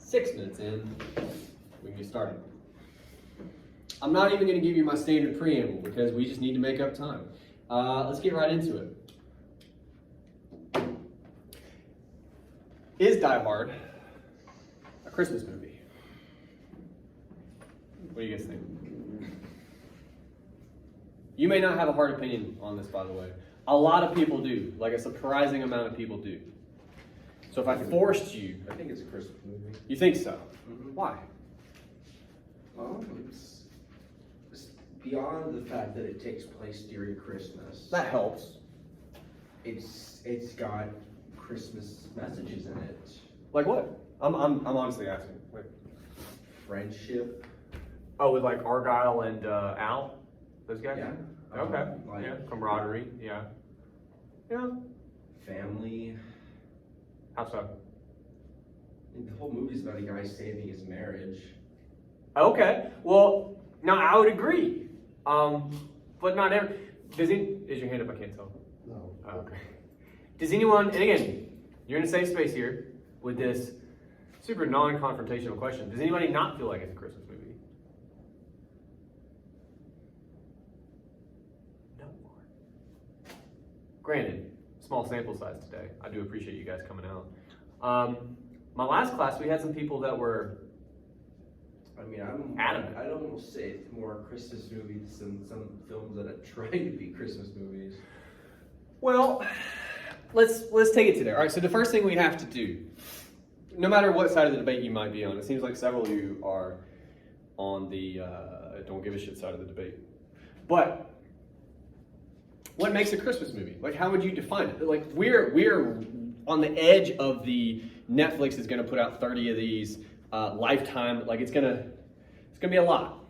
6 minutes in, we can get started. I'm not even going to give you my standard preamble because we just need to make up time. Let's get right into it. Is Die Hard a Christmas movie? What do you guys think? You may not have a hard opinion on this, by the way. A lot of people do, like a surprising amount of people do. So if I forced you, I think it's a Christmas movie. you think so? Mm-hmm. Why? It's beyond the fact that it takes place during Christmas. That helps. It's got Christmas messages in it. Like what? I'm honestly asking. Like, Friendship. oh, with like Argyle and Al, those guys. Yeah. Okay. Like Yeah. Camaraderie. Yeah. Yeah. family. How so? The whole movie's about a guy saving his marriage. Okay. Well, now I would agree. But not every. Is your hand up? I can't tell. No. Oh, okay. Does anyone? And again, you're in a safe space here with this super non-confrontational question. Does anybody not feel like it's a Christmas movie? No more. Granted, small sample size today. I do appreciate you guys coming out. My last class, we had some people that were I mean, adamant. I'd almost say it's more a Christmas movie than some films that have tried to be Christmas movies. Well, let's take it to there. All right, so the first thing we have to do, no matter what side of the debate you might be on, it seems like several of you are on the don't give a shit side of the debate. But what makes a Christmas movie? Like, how would you define it? Like, we're on the edge of the Netflix is going to put out 30 of these Lifetime. Like, it's gonna be a lot.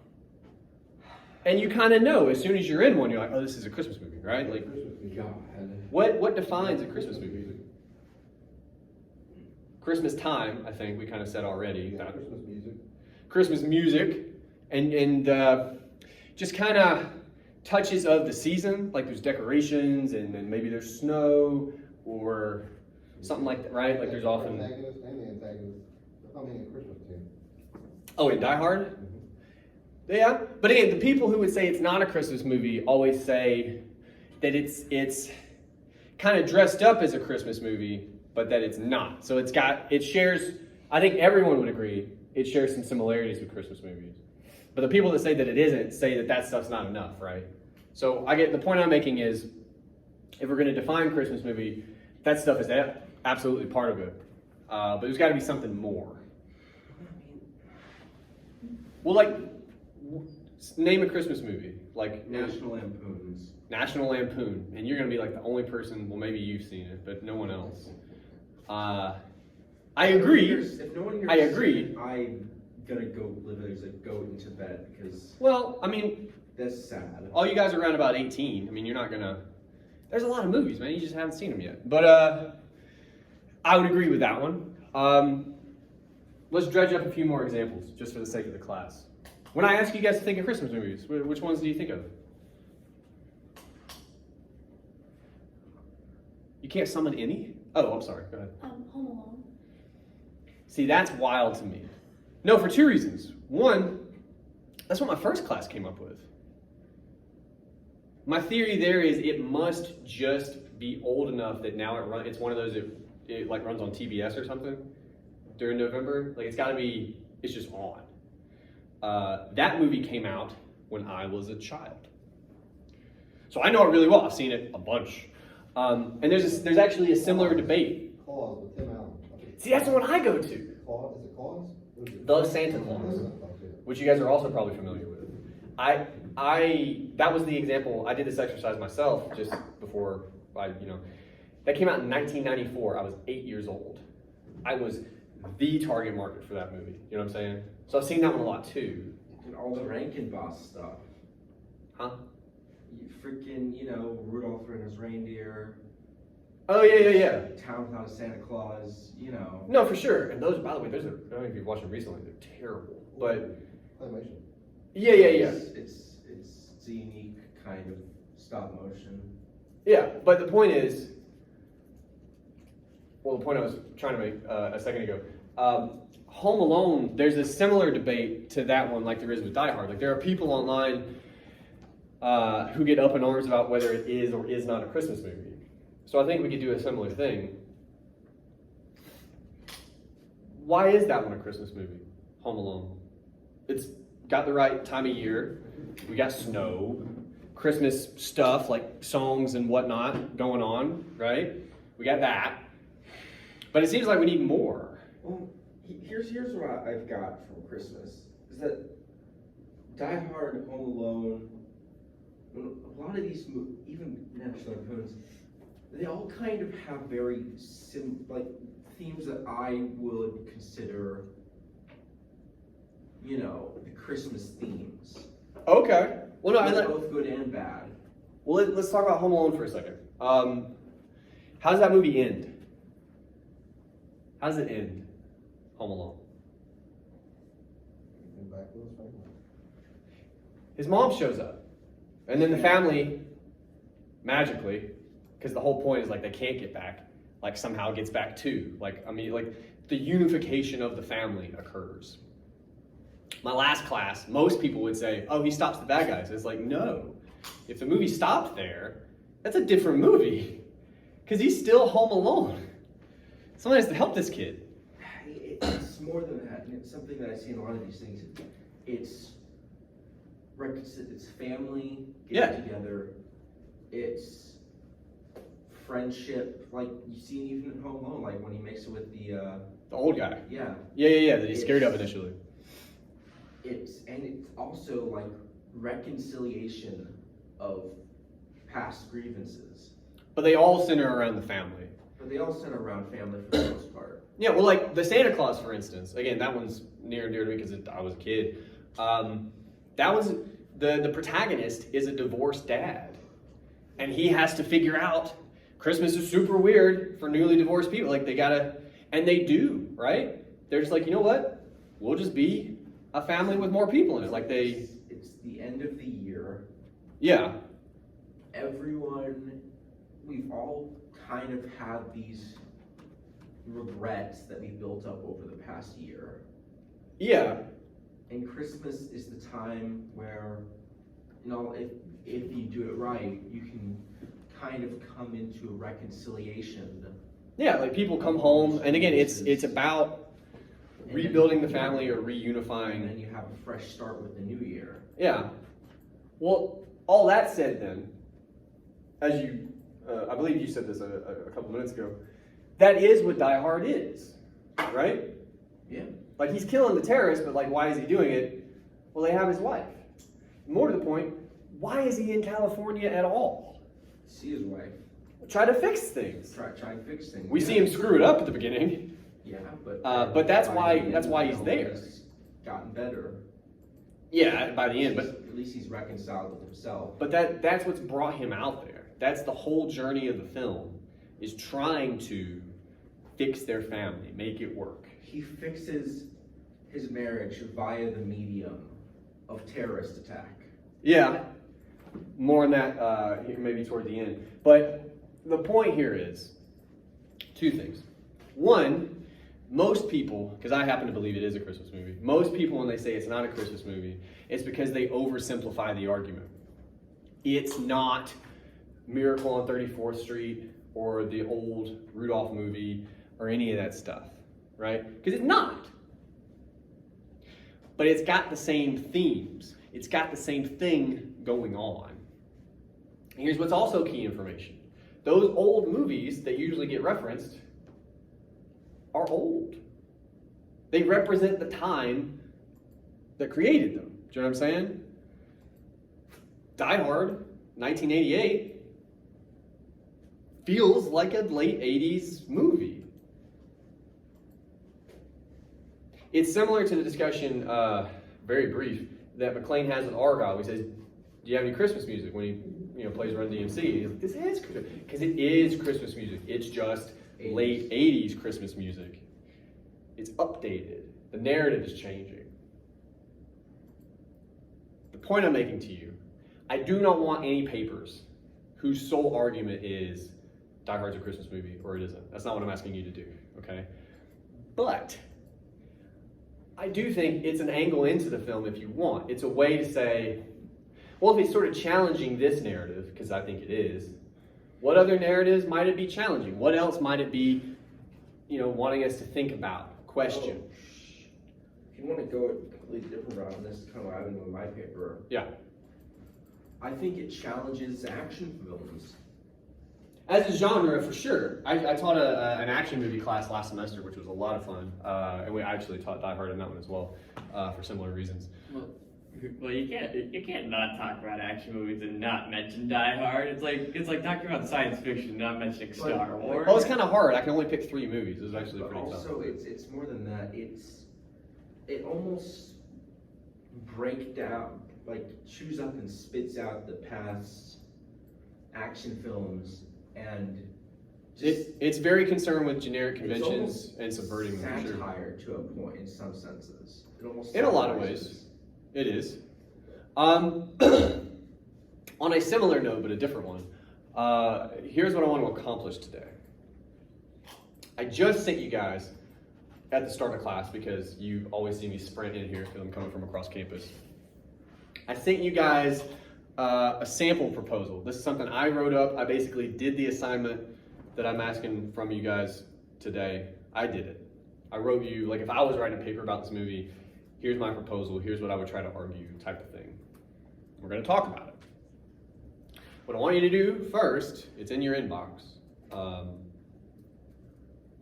And you kind of know as soon as you're in one, you're like, oh, this is a Christmas movie, right? Like, God. what defines a Christmas movie? Christmas time, I think we kind of said already. Yeah, Christmas music. Christmas music, and just kind of touches of the season, like there's decorations, and then maybe there's snow or something like that, right? Like there's often. Protagonist and the antagonist. I mean, a Christmas team. Oh, in Die Hard. Yeah, but again, the people who would say it's not a Christmas movie always say that it's kind of dressed up as a Christmas movie, but that it's not. So it shares, I think everyone would agree, it shares some similarities with Christmas movies. But the people that say that it isn't say that stuff's not enough, right? So the point I'm making is, if we're going to define Christmas movie, that stuff is absolutely part of it. But there's got to be something more. Well, like, name a Christmas movie. Like National Lampoons. National Lampoon. And you're going to be like the only person, well, maybe you've seen it, but no one else. I agree. If no one here I agree. I'm gonna go live as a goat into bed because Well, I mean, that's sad. all you guys are around about 18. I mean, you're not going to... There's a lot of movies, man. You just haven't seen them yet. But I would agree with that one. Let's dredge up a few more examples, just for the sake of the class. When I ask you guys to think of Christmas movies, which ones do you think of? You can't summon any? Oh, I'm sorry. Go ahead. Home Alone. See, that's wild to me. No, for two reasons. One, that's what my first class came up with. My theory there is it must just be old enough that now it's one of those, it like runs on TBS or something during November. Like it's just on. That movie came out when I was a child. So I know it really well. I've seen it a bunch. And there's actually a similar debate. Claus with Tim Allen. See, that's the one I go to. Claus? Is it Claus? What is it? The Santa Claus, which you guys are also probably familiar with. That was the example. I did this exercise myself just before that came out in 1994. I was 8 years old. I was the target market for that movie. You know what I'm saying? So I've seen that one a lot too. And all the Rankin Boss stuff. Huh? You freaking, Rudolph and his reindeer. Oh yeah. Town Without a Santa Claus, No, for sure. And those, by the way, I don't know if you've watched them recently. They're terrible. But Claymation. yeah. It's a unique kind of stop motion. Yeah, but the point is, well, the point I was trying to make a second ago, Home Alone, there's a similar debate to that one like there is with Die Hard. Like there are people online who get up in arms about whether it is or is not a Christmas movie. So I think we could do a similar thing. Why is that one a Christmas movie? Home Alone. It's got the right time of year. We got snow, Christmas stuff like songs and whatnot going on, right? We got that. But it seems like we need more. Well, here's what I've got from Christmas is that Die Hard, Home Alone, a lot of these even National Lampoons, they all kind of have very themes that I would consider, you know, the Christmas themes. Okay. Well, no, They're both good and bad. Well, let's talk about Home Alone for a second. How does that movie end? How does it end? Home Alone. And back with his family. His mom shows up, and then the family, magically, because the whole point is like they can't get back, like somehow gets back too. Like the unification of the family occurs. My last class, most people would say, "Oh, he stops the bad guys." It's like, no. If the movie stopped there, that's a different movie, because he's still home alone. Someone has to help this kid. It's more than that, and it's something that I see in a lot of these things. It's family getting together. It's friendship, like you see even in Home Alone, like when he makes it with the old guy. Yeah. That he's scared of initially. It's also like reconciliation of past grievances. But they all center around the family. But they all center around family for the most part. Yeah, well, like the Santa Claus, for instance. Again, that one's near and dear to me because I was a kid. That was the protagonist is a divorced dad, and he has to figure out Christmas is super weird for newly divorced people. Like they gotta, and they do, right? They're just like, you know what? We'll just be a family with more people in it. Like they. It's the end of the year. Yeah. We've all kind of had these regrets that we built up over the past year. Yeah. And Christmas is the time where, you know, if you do it right, you can kind of come into a reconciliation. Yeah, like people come home, and again, it's about rebuilding the family or reunifying. And then you have a fresh start with the new year. Yeah. Well, all that said then, as you, I believe you said this a couple minutes ago, that is what Die Hard is, right? Yeah. Like he's killing the terrorists, but like why is he doing it? Well, they have his wife. More to the point, why is he in California at all? See his wife. Try to fix things. Try and fix things. We see him screw it up at the beginning. Yeah, but that's why he's there. He's gotten better. Yeah, by the end, but at least he's reconciled with himself. But that's what's brought him out there. That's the whole journey of the film, is trying to fix their family, make it work. He fixes his marriage via the medium of terrorist attack. Yeah, more on that maybe toward the end. But the point here is two things. One, most people, because I happen to believe it is a Christmas movie, most people when they say it's not a Christmas movie, it's because they oversimplify the argument. It's not Miracle on 34th Street or the old Rudolph movie or any of that stuff, right? Because it's not. But it's got the same themes. It's got the same thing going on. And here's what's also key information. Those old movies that usually get referenced are old. They represent the time that created them. Do you know what I'm saying? Die Hard, 1988, feels like a late 80s movie. It's similar to the discussion, very brief, that McClane has with Argyle. He says, do you have any Christmas music when he plays Run DMC? He's like, this is Christmas. Because it is Christmas music. It's just late 80s Christmas music. It's updated. The narrative is changing. The point I'm making to you, I do not want any papers whose sole argument is Die Hard's a Christmas movie or it isn't. That's not what I'm asking you to do, okay? But I do think it's an angle into the film if you want. It's a way to say, well, if he's sort of challenging this narrative, because I think it is, what other narratives might it be challenging? What else might it be, wanting us to think about, question? If you want to go a completely different route, and this is kind of what I've been doing with my paper, Yeah. I think it challenges action films. As a genre, for sure. I taught an action movie class last semester, which was a lot of fun. And we actually taught Die Hard in that one as well, for similar reasons. Well, you can't not talk about action movies and not mention Die Hard. It's like talking about science fiction, not mentioning Star Wars. Well, it's kind of hard. I can only pick 3 movies. It was actually But pretty tough. also, it's more than that. It almost break down, like chews up and spits out the past action films, and just It's very concerned with generic it's conventions almost and subverting them, for sure. satire to a point in some senses. It almost In a lot of satirizes. ways. It is. On a similar note, but a different one, here's what I want to accomplish today. I just sent you guys at the start of class, because you always see me sprint in here because I'm coming from across campus. I sent you guys a sample proposal. This is something I wrote up. I basically did the assignment that I'm asking from you guys today. I did it. I wrote you, like if I was writing a paper about this movie, here's my proposal, here's what I would try to argue, type of thing. We're going to talk about it. What I want you to do first, it's in your inbox.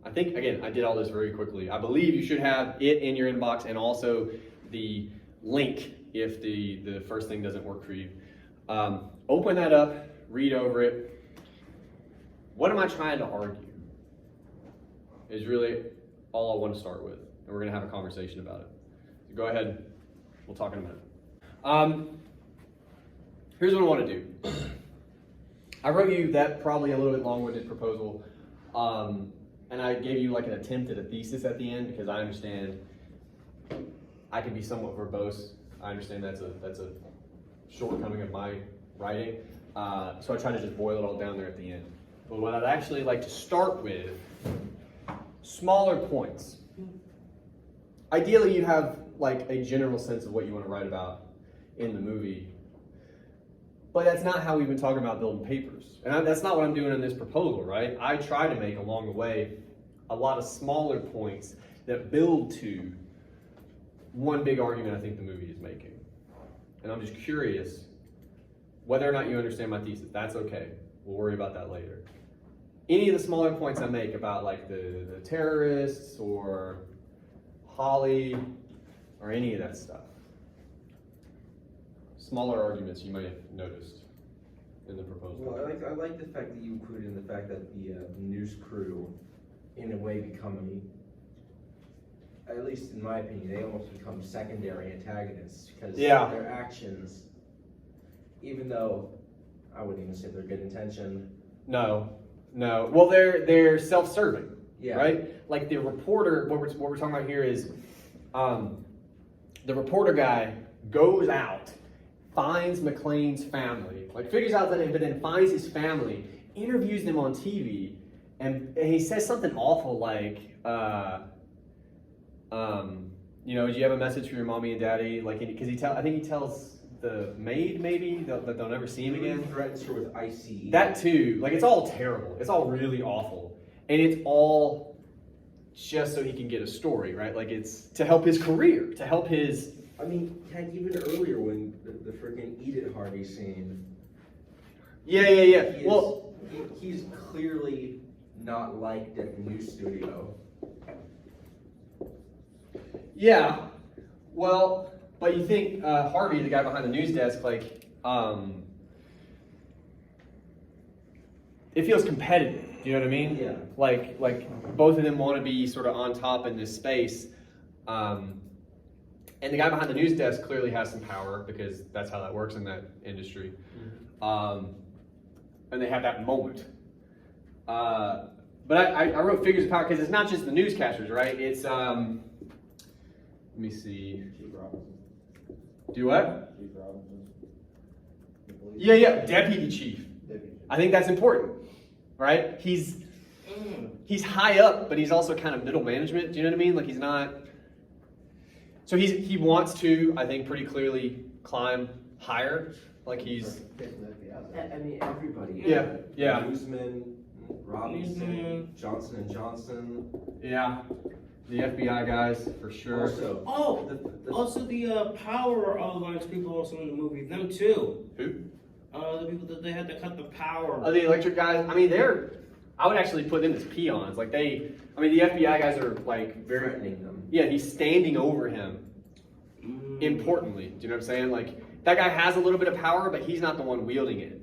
I think, again, I did all this very quickly. I believe you should have it in your inbox and also the link if the first thing doesn't work for you. Open that up, read over it. What am I trying to argue? Is really all I want to start with. And we're going to have a conversation about it. So go ahead, we'll talk in a minute. Here's what I want to do. I wrote you that probably a little bit long-winded proposal. And I gave you like an attempt at a thesis at the end, because I understand I can be somewhat verbose. I understand that's a shortcoming of my writing. So I try to just boil it all down there at the end. But what I'd actually like to start with, smaller points. Ideally, you have like a general sense of what you want to write about in the movie. But that's not how we've been talking about building papers. And that's not what I'm doing in this proposal, right? I try to make along the way a lot of smaller points that build to one big argument I think the movie is making. And I'm just curious whether or not you understand my thesis. That's okay. We'll worry about that later. Any of the smaller points I make about like the terrorists or Holly or any of that stuff. Smaller arguments you might have noticed in the proposal. Well, I like the fact that you included in the fact that the news crew, in a way, become, at least in my opinion, they almost become secondary antagonists, because their actions, even though I wouldn't even say they're good intention. No. Well, they're self-serving, Yeah. right? Like the reporter. What we're talking about here is the reporter guy goes out, finds McClane's family, like figures out that, but then finds his family, interviews them on TV, and he says something awful like, do you have a message for your mommy and daddy? Like, because I think he tells the maid maybe that they'll never see him again. He threatens her with IC. That too, like it's all terrible. It's all really awful, and it's all just so he can get a story, right? Like it's to help his career, to help his. I mean, heck, even earlier when the freaking Eat It Hardy scene. Yeah. Well, he's clearly not liked at the news studio. yeah. Well, but you think Harvey, the guy behind the news desk, like, it feels competitive. You know what I mean? Yeah. Like both of them want to be sort of on top in this space. And the guy behind the news desk clearly has some power, because that's how that works in that industry. And they have that moment. But I wrote figures of power because it's not just the newscasters, right? It's, let me see. Chief Robinson. Do what? Chief Robinson. The police. Yeah, deputy chief. Deputy. I think that's important, right? He's high up, but he's also kind of middle management. Do you know what I mean? Like he's not. So he wants to, I think, pretty clearly climb higher. Like he's I mean, everybody. yeah. Newsman, Robinson, Johnson and Johnson. Yeah, the FBI guys for sure. Also, Oh, the the power lines people also in the movie, them too. Who? The people that they had to cut the power. Oh, the electric guys. I mean, I would actually put them as peons. Like the FBI guys are like very. threatening them. Yeah, he's standing over him. Importantly, do you know what I'm saying? Like that guy has a little bit of power, but he's not the one wielding it.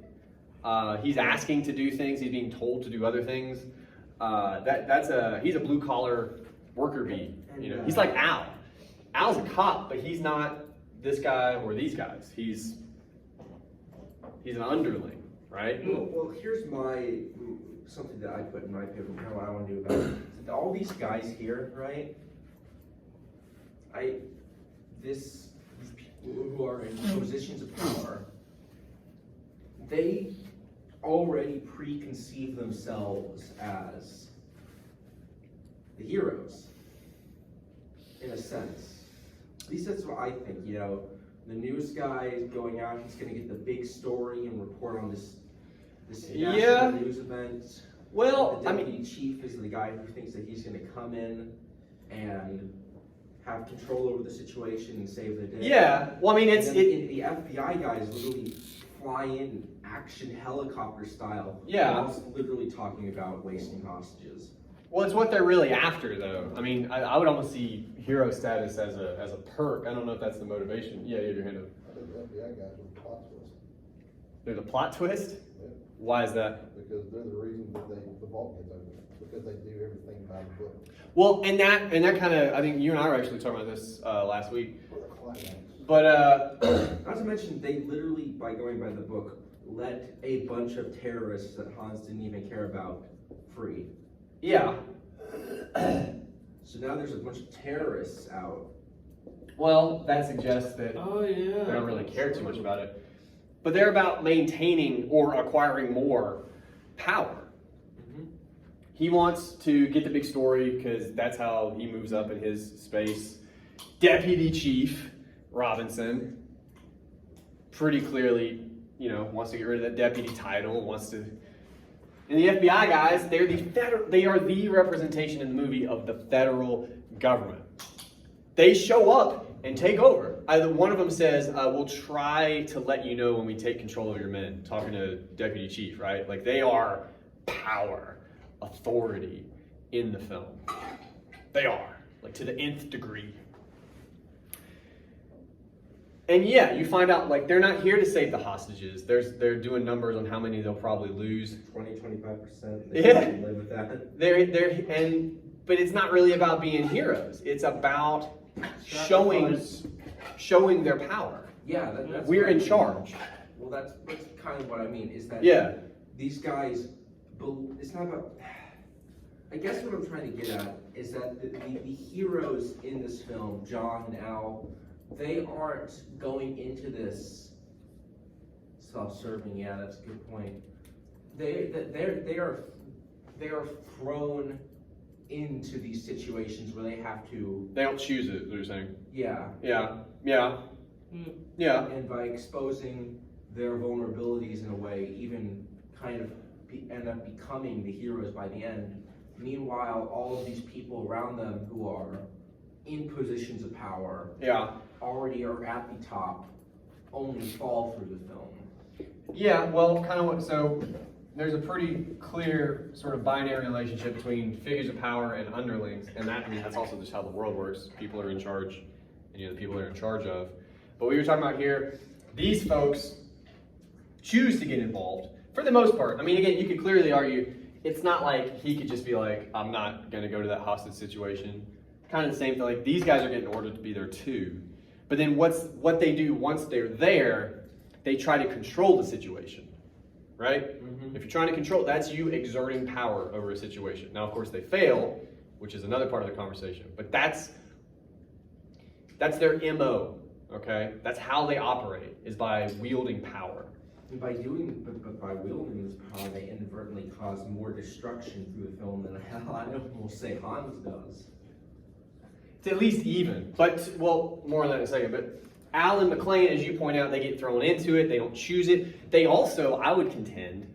He's asking to do things. He's being told to do other things. He's a blue collar worker bee. You know, he's like Al. Al's a cop, but he's not this guy or these guys. He's an underling, right? Well, here's something that I put in my paper. Kind of what I want to do about it. All these guys here, right? These people who are in positions of power, they already preconceive themselves as the heroes, in a sense. At least that's what I think. You know, the news guy is going out. He's going to get the big story and report on this national news event. Well, The deputy chief is the guy who thinks that he's going to come in and have control over the situation and save the day. Yeah. Well, I mean, And then the FBI guys literally fly in action helicopter style. Yeah. Whilst literally talking about wasting hostages. Well, it's what they're really after, though. I mean, I would almost see hero status as a perk. I don't know if that's the motivation. Yeah, you have your hand up. I think the FBI guys are the plot twist. They're the plot twist? Yeah. Why is that? Because they're the reason that the vault gets open. Because they do everything by the book. Well, and that kind of, I think you and I were actually talking about this last week. For the climax. But Not to mention, they literally, by going by the book, let a bunch of terrorists that Hans didn't even care about free. yeah. So now there's a bunch of terrorists out. Well, that suggests that Oh yeah. they don't really care too much about it. But they're about maintaining or acquiring more power. He wants to get the big story because that's how he moves up in his space. Deputy Chief Robinson pretty clearly, you know, wants to get rid of that deputy title, wants to. And the FBI guys, they are the representation in the movie of the federal government. They show up and take over. One of them says, "We'll try to let you know when we take control of your men." Talking to Deputy Chief, right? Like they are power, authority in the film. They are, like to the nth degree. And yeah, you find out like they're not here to save the hostages. They're doing numbers on how many they'll probably lose. 20-25%. Yeah. Can live with that. But it's not really about being heroes. It's about showing their power. Yeah, that's We're what I in mean. charge. Well, that's kind of what I mean. Is that Yeah. these guys? It's not about. I guess what I'm trying to get at is that the heroes in this film, John and Al, they aren't going into this self-serving. Yeah, that's a good point. They are thrown into these situations where they have to. They don't choose it, they're saying. Yeah. Yeah. Yeah. Yeah. And by exposing their vulnerabilities in a way, even kind of end up becoming the heroes by the end. Meanwhile, all of these people around them who are in positions of power Yeah. already are at the top, only fall through the film. Yeah, well, kind of so there's a pretty clear sort of binary relationship between figures of power and underlings, and that's also just how the world works. People are in charge, and the people they're in charge of. But we were talking about here, these folks choose to get involved for the most part. I mean, again, you could clearly argue it's not like he could just be like, I'm not going to go to that hostage situation. Kind of the same thing. Like these guys are getting ordered to be there too. But then what they do once they're there, they try to control the situation, right? Mm-hmm. If you're trying to control, that's you exerting power over a situation. Now, of course, they fail, which is another part of the conversation. But that's their MO, okay? That's how they operate, is by wielding power. And by wielding this power, they inadvertently cause more destruction through the film than I will say Hans does. It's at least even. But, well, more on that in a second. But Al and McClane, as you point out, they get thrown into it. They don't choose it. They also, I would contend,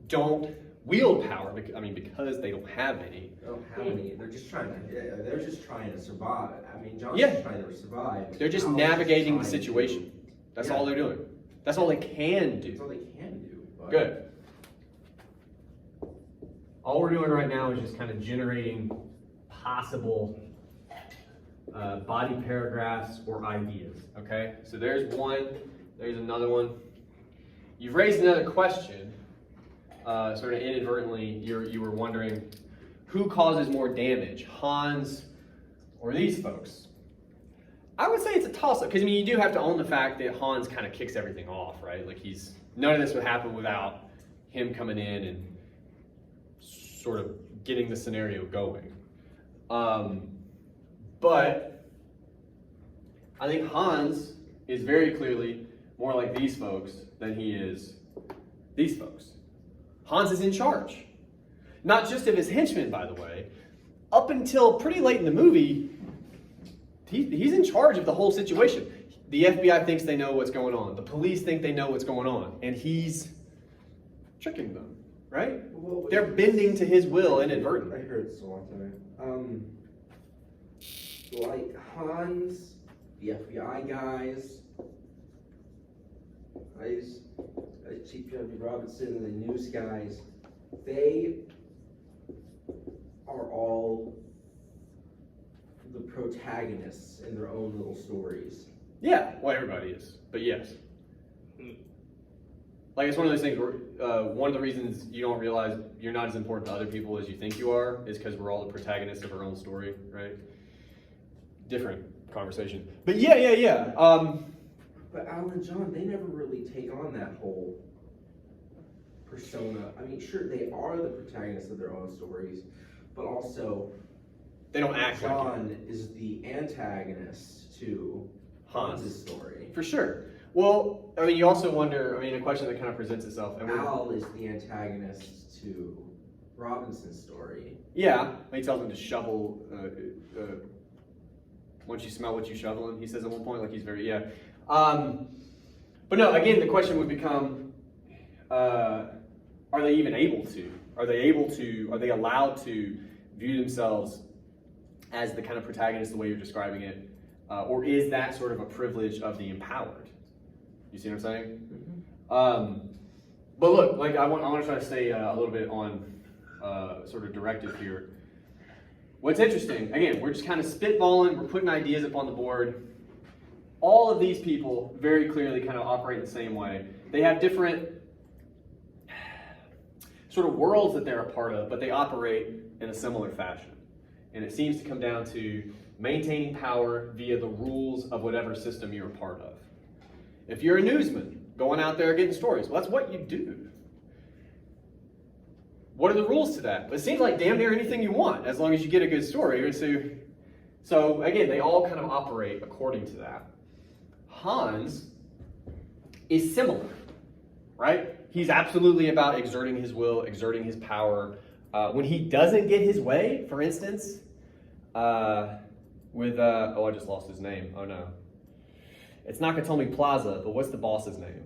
don't wield power. Because they don't have any. They don't have any. They're just trying to. Yeah, they're just trying to survive. I mean, John's Yeah. just trying to survive. They're just Al's navigating the trying situation. That's Yeah. all they're doing. That's all they can That's do. all they can do. But Good. All we're doing right now is just kind of generating possible body paragraphs or ideas, okay? So there's one, there's another one. You've raised another question, sort of inadvertently. You were wondering, who causes more damage, Hans or these folks? I would say it's a toss-up, because you do have to own the fact that Hans kind of kicks everything off, right? Like none of this would happen without him coming in and sort of getting the scenario going. But I think Hans is very clearly more like these folks than he is these folks. Hans is in charge. Not just of his henchmen, by the way. Up until pretty late in the movie, he's in charge of the whole situation. The FBI thinks they know what's going on. The police think they know what's going on. And he's tricking them, right? Well, They're bending to his will inadvertently. I heard this a long time. Like Hans, the FBI guys, Chief Judge Robinson, and the news guys, they are all the protagonists in their own little stories. Yeah, well, everybody is, but yes. Like, it's one of those things where one of the reasons you don't realize you're not as important to other people as you think you are is because we're all the protagonists of our own story, right? Different conversation. But yeah. But Al and John, they never really take on that whole persona. I mean, sure, they are the protagonists of their own stories, but also They don't act like John is the antagonist to Hans. Hans' story. For sure. Well, you also wonder, a question that kind of presents itself. And Al is the antagonist to Robinson's story. yeah, he tells him to shovel, once you smell what you shoveling, he says at one point, like he's very, yeah. But no, again, the question would become, are they even able to? Are they allowed to view themselves as the kind of protagonist the way you're describing it? Or is that sort of a privilege of the empowered? You see what I'm saying? But look, I want to try to stay a little bit on sort of directive here. What's interesting, again, we're just kind of spitballing, we're putting ideas up on the board. All of these people very clearly kind of operate the same way. They have different sort of worlds that they're a part of, but they operate in a similar fashion. And it seems to come down to maintaining power via the rules of whatever system you're a part of. If you're a newsman, going out there getting stories, well, that's what you do. What are the rules to that? It seems like damn near anything you want, as long as you get a good story. So again, they all kind of operate according to that. Hans is similar, right? He's absolutely about exerting his will, exerting his power. When he doesn't get his way, for instance, I just lost his name. Oh no. It's Nakatomi Plaza, but what's the boss's name?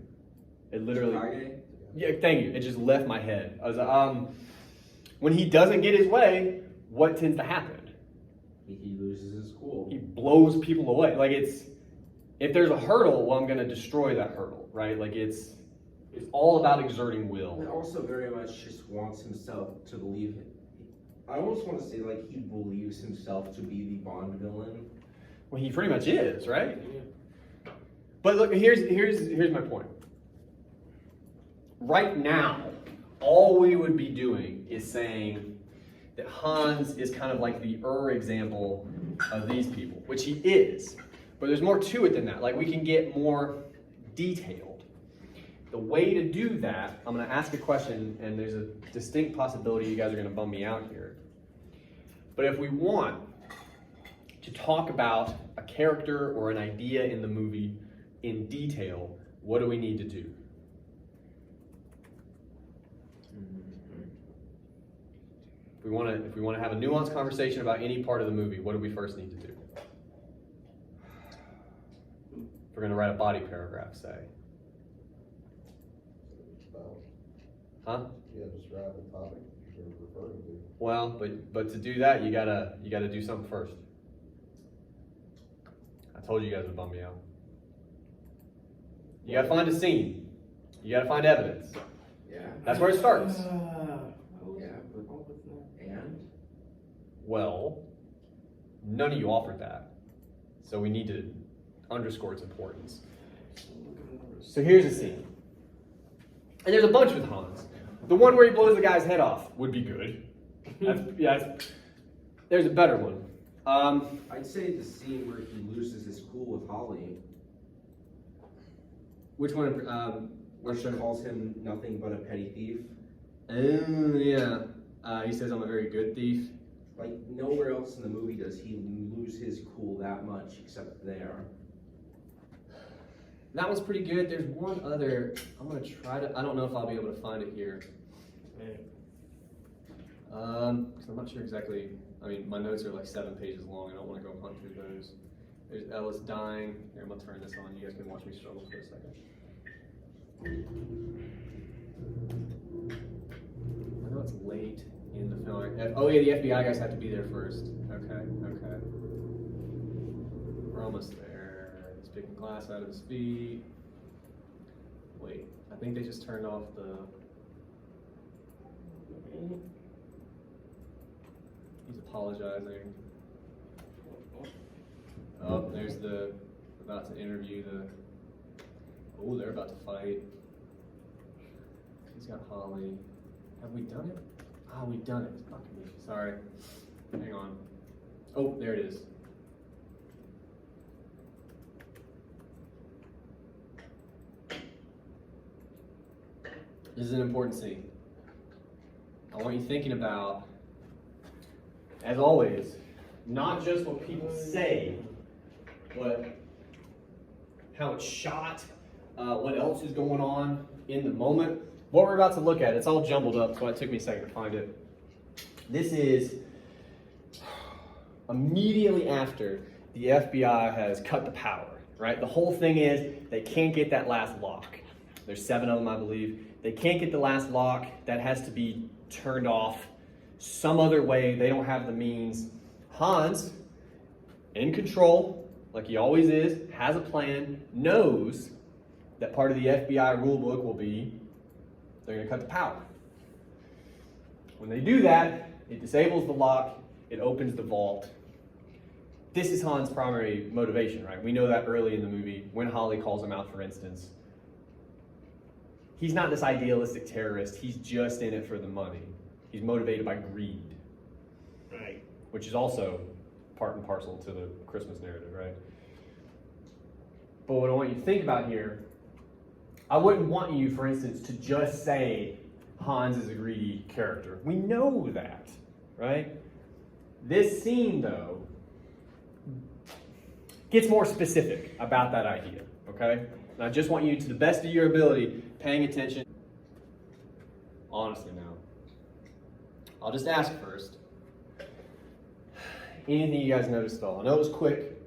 It literally... Kage? Yeah, thank you. It just left my head. When he doesn't get his way, what tends to happen? He loses his cool. He blows people away. If there's a hurdle, well, I'm going to destroy that hurdle, right? It's all about exerting He will. also very much just wants himself to believe it. I almost want to say he believes himself to be the Bond villain. Well, he pretty much is, right? But look, here's my point. Right now, all we would be doing is saying that Hans is kind of like the example of these people, which he is. But there's more to it than that. We can get more detailed. The way to do that, I'm going to ask a question, and there's a distinct possibility you guys are going to bum me out here. But if we want to talk about a character or an idea in the movie in detail, what do we need to do? If we wanna have a nuanced conversation about any part of the movie, what do we first need to do? If we're gonna write a body paragraph, say. Well, Huh? yeah, describe the topic you're referring to. Well, but to do that, you gotta do something first. I told you guys would bum me out. You gotta find a scene. You gotta find evidence. Yeah. That's where it starts. Yeah, and? Well, none of you offered that. So we need to underscore its importance. So here's a scene. And there's a bunch with Hans. The one where he blows the guy's head off would be good. There's a better one. I'd say the scene where he loses his cool with Holly, Which one? where she calls him nothing but a petty thief. Oh, yeah. He says I'm a very good thief. Like, nowhere else in the movie does he lose his cool that much except there. That one's pretty good. There's one other. I'm gonna try to. I don't know if I'll be able to find it here. 'Cause I'm not sure exactly. I mean, my notes are like 7 pages long. I don't want to go hunt through those. There's Ellis dying. Here, I'm gonna turn this on. You guys can watch me struggle for a second. I know it's late in the film. Oh yeah, the FBI guys have to be there first. Okay. We're almost there. He's picking glass out of his feet. Wait, I think they just turned off the. He's apologizing. Oh, there's the about to interview the. Oh, they're about to fight. He's got Holly. Have we done it? Ah, we've done it. Fuck me. Sorry. Hang on. Oh, there it is. This is an important scene. I want you thinking about, as always, not just what people say, but how it's shot, what else is going on in the moment. What we're about to look at, it's all jumbled up, so it took me a second to find it. This is immediately after the FBI has cut the power, right? The whole thing is they can't get that last lock. There's 7 of them, I believe. They can't get the last lock. That has to be turned off some other way. They don't have the means. Hans, in control, like he always is, has a plan, knows that part of the FBI rulebook will be they're going to cut the power. When they do that, it disables the lock, it opens the vault. This is Hans' primary motivation, right? We know that early in the movie, when Holly calls him out, for instance. He's not this idealistic terrorist, he's just in it for the money. He's motivated by greed. Right. Which is also part and parcel to the Christmas narrative, right? But what I want you to think about here, I wouldn't want you, for instance, to just say Hans is a greedy character. We know that, right? This scene, though, gets more specific about that idea, okay? And I just want you, to the best of your ability, paying attention. Honestly now, I'll just ask first. Anything you guys noticed at all? I know it was quick.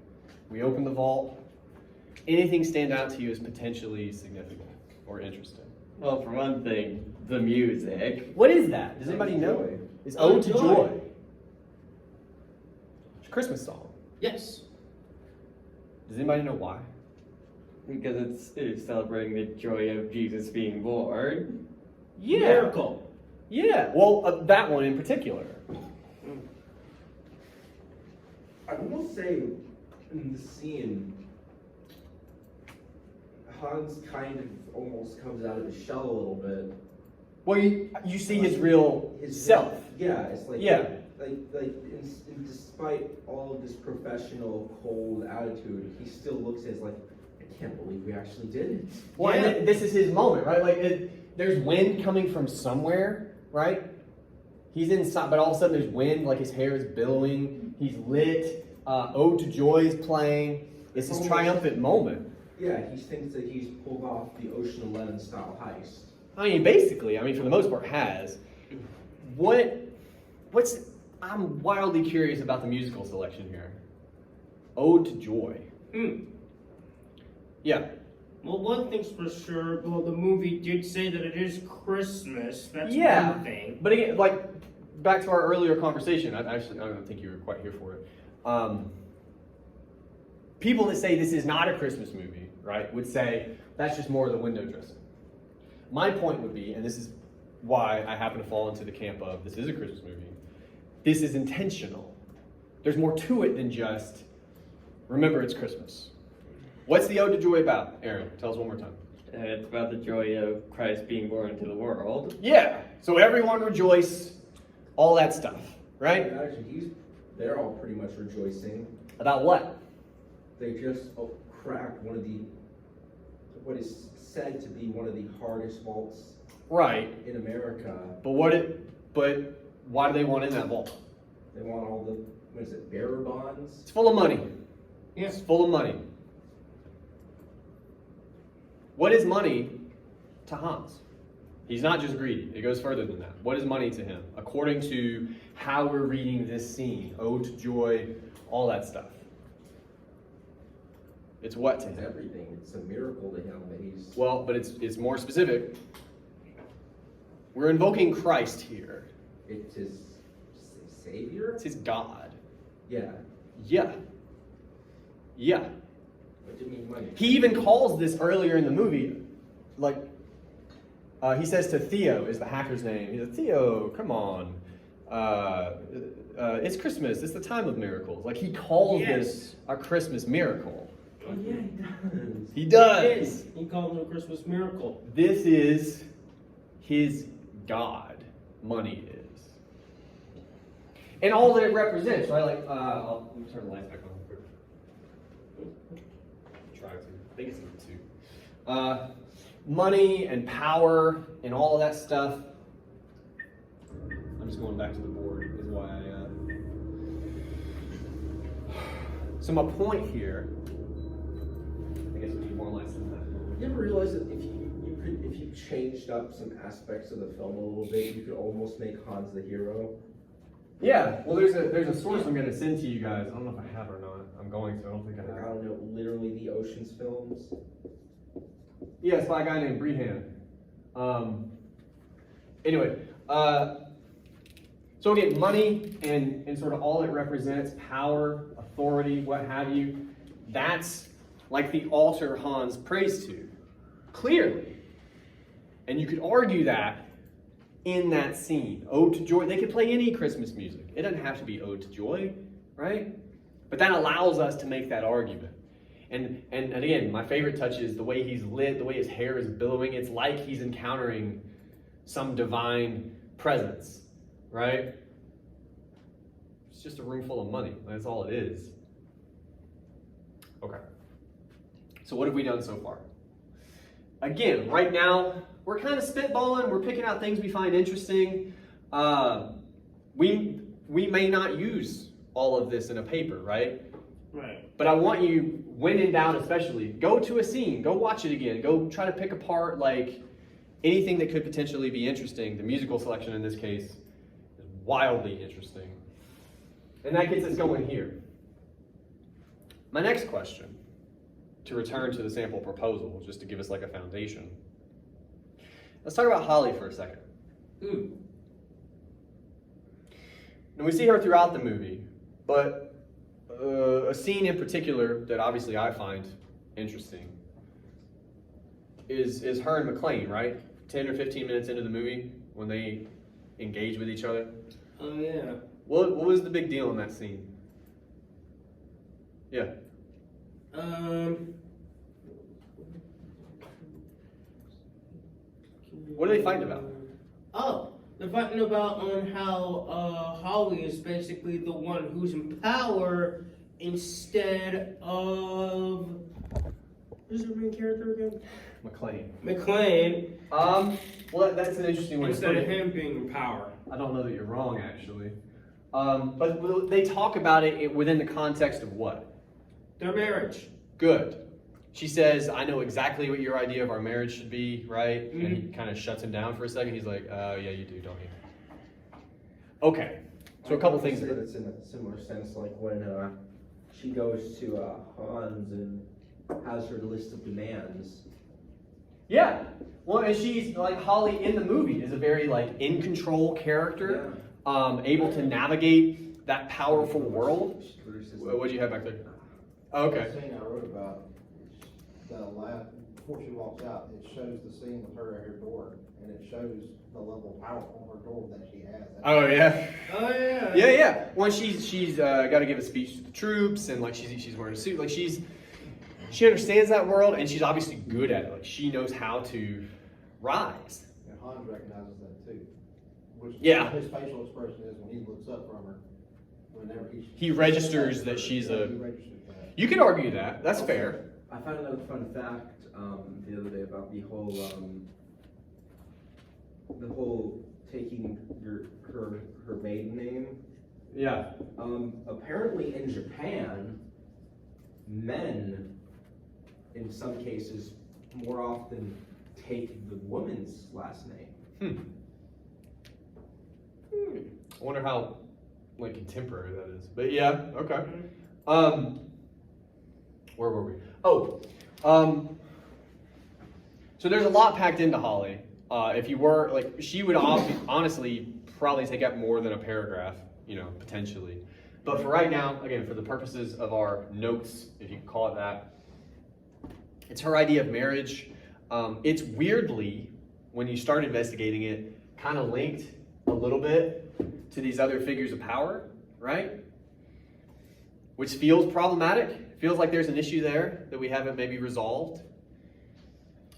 We opened the vault. Anything stand out to you as potentially significant or interesting? Well, for one thing, the music. What is that? Does anybody know? It's Ode to Joy. It's a Christmas song. Yes. Does anybody know why? Because it's celebrating the joy of Jesus being born. Miracle. Yeah. Well, that one in particular. I will say, in the scene, Hans kind of almost comes out of his shell a little bit. Well, you see his real self. Yeah, it's like Yeah. Despite all of this professional, cold attitude, he still looks as like, I can't believe we actually did it. Well, Yeah. and this is his moment, right? Like, there's wind coming from somewhere, right? He's inside, but all of a sudden there's wind, like his hair is billowing, he's lit, Ode to Joy is playing. It's his triumphant moment. Yeah, he thinks that he's pulled off the Ocean 11 style heist. I mean, basically, for the most part, has. What I'm wildly curious about the musical selection here. Ode to Joy. Yeah. Well, one thing's for sure. Well, the movie did say that it is Christmas. That's Yeah. one thing. But again, like, back to our earlier conversation, I don't think you were quite here for it. People that say this is not a Christmas movie, right, would say that's just more of the window dressing. My point would be, and this is why I happen to fall into the camp of this is a Christmas movie, this is intentional. There's more to it than just remember it's Christmas. What's the Ode to Joy about? Aaron, tell us one more time. It's about the joy of Christ being born into the world. Yeah, so everyone rejoice, all that stuff, right? Actually, they're all pretty much rejoicing. About what? They just cracked what is said to be one of the hardest vaults Right. in America. But why do they want in that vault? They want all the, bearer bonds? It's full of money. Yeah. It's full of money. What is money to Hans? He's not just greedy. It goes further than that. What is money to him? According to how we're reading this scene, ode to joy, all that stuff. It's what to It's him? everything. It's a miracle to him that he's... Well, but it's more specific. We're invoking Christ here. It's his savior? It's his God. Yeah. Yeah. Yeah. What do you mean money? He even calls this earlier in the movie, like, he says to Theo, is the hacker's name. He's like, Theo, come on. It's Christmas. It's the time of miracles. Like, he calls this a Christmas miracle. Oh, yeah, he does. He It does. is. He called it a Christmas miracle. This is his God. Money is. And all that it represents, right? Like, let me turn the lights back on real quick. Try to. I think it's number 2. Money and power and all of that stuff. I'm just going back to the board, is why So my point here, I guess we need more lights than that. You ever realize that if you changed up some aspects of the film a little bit, you could almost make Hans the hero? Yeah, well, there's a source I'm going to send to you guys. I don't know if I have or not. I'm going to. I don't think I Like, I have. don't know, literally the Ocean's films. Yeah, it's by a guy named Brehan. Anyway, so again, money and sort of all it represents, power, authority, what have you, that's like the altar Hans prays to, clearly. And you could argue that in that scene. Ode to Joy. They could play any Christmas music. It doesn't have to be Ode to Joy, right? But that allows us to make that argument. And again, my favorite touch is the way he's lit, the way his hair is billowing. It's like he's encountering some divine presence, right? It's just a room full of money. That's all it is. Okay. So what have we done so far? Again, right now, we're kind of spitballing. We're picking out things we find interesting. We may not use all of this in a paper, right? Right. But I want you, when in doubt especially, go to a scene, go watch it again, go try to pick apart like anything that could potentially be interesting. The musical selection in this case is wildly interesting. And that gets us going here. My next question, to return to the sample proposal, just to give us like a foundation. Let's talk about Holly for a second. Now we see her throughout the movie, but a scene in particular that obviously I find interesting is her and McClane, right? 10 or 15 minutes into the movie when they engage with each other. Oh, yeah. What was the big deal in that scene? Yeah. What are they fighting about? Oh, they're fighting about on how Holly is basically the one who's in power instead of who's the main character again? McClane. McClane. Well, that's an interesting way to Instead put of it. him being in power. I don't know that you're wrong, actually. But they talk about it within the context of what? Their marriage. Good. She says, I know exactly what your idea of our marriage should be, right? And he kind of shuts him down for a second. He's like, yeah, you do, don't you? Okay. So a couple I things. would say that's in a similar sense, like when she goes to Hans and has her list of demands. Yeah. Well, and she's like Holly in the movie is a very like in control character, able to navigate that powerful world. What do you have back there? Oh, okay. The scene I wrote about, before she walks out, it shows the scene with her at her door, and it shows the level of power on her door that she has. Oh yeah. Oh yeah. Yeah, yeah. Well, she's got to give a speech to the troops, and like she's wearing a suit. Like she understands that world, and she's obviously good at it. Like she knows how to rise. And Hans recognizes that too. Which Yeah. his facial expression is when he looks up from her. Whenever He registers that she's a. He registers that. You could argue that. That's fair. I found another fun fact the other day about the whole taking her maiden name. Yeah. Apparently in Japan, men, in some cases, more often take the woman's last name. I wonder how like contemporary that is. But yeah, okay. Where were we? Oh, so there's a lot packed into Holly. If you were like, she would honestly probably take up more than a paragraph, you know, potentially. But for right now, again, for the purposes of our notes, if you can call it that, it's her idea of marriage. It's weirdly, when you start investigating it, kind of linked a little bit to these other figures of power, right? Which feels problematic. Feels like there's an issue there that we haven't maybe resolved.